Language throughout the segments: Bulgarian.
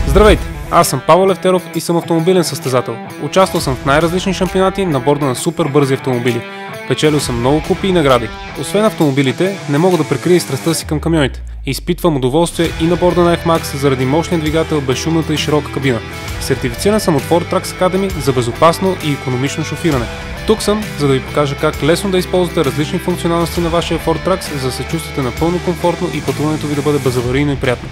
Здравейте! Аз съм Павел Левтеров и съм автомобилен състезател. Участвал съм в най-различни шампионати на борда на супер бързи автомобили. Печелил съм много купи и награди. Освен автомобилите, не мога да прикрия и страстта си към камионите. Изпитвам удоволствие и на борда на F-Max заради мощния двигател, безшумната и широка кабина. Сертифициран съм от Ford Trucks Academy за безопасно и икономично шофиране. Тук съм, за да ви покажа как лесно да използвате различни функционалности на вашия Ford Trucks, за да се чувствате напълно комфортно и пътуването ви да бъде безаварийно и приятно.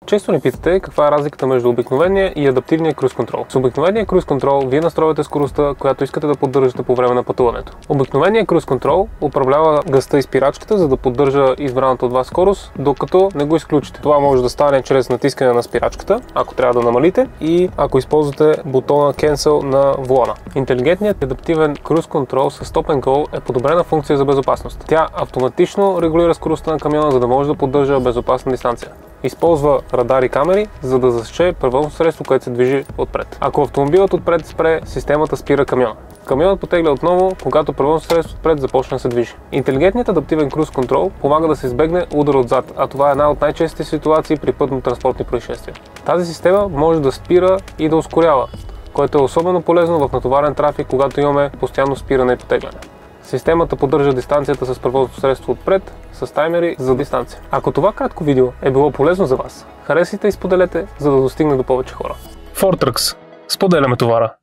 Често ни питате каква е разликата между обикновения и адаптивния круиз контрол. С обикновения круиз контрол вие настройвате скоростта, която искате да поддържате по време на пътуването. Обикновения круиз контрол управлява газта и спирачката, за да поддържа избраната от вас скорост, докато не го изключите. Това може да стане чрез натискане на спирачката, ако трябва да намалите, и ако използвате бутона Cancel на волана. Интелигентният адаптивен круиз контрол с Stop and Go е подобрена функция за безопасност. Тя автоматично регулира скоростта на камиона, за да може да поддържа безопасна дистанция. Използва радари и камери, за да засече превозно средство, което се движи отпред. Ако автомобилът отпред спре, системата спира камиона. Камионът потегля отново, когато превозно средство отпред започне да се движи. Интелигентният адаптивен круиз контрол помага да се избегне удар отзад, а това е една от най-честите ситуации при пътно-транспортни происшествия. Тази система може да спира и да ускорява, което е особено полезно в натоварен трафик, когато имаме постоянно спиране и потегляне. Системата поддържа дистанцията с превозното средство отпред с таймери за дистанция. Ако това кратко видео е било полезно за вас, харесайте и споделете, за да достигне до повече хора. Ford Trucks. Споделяме товара.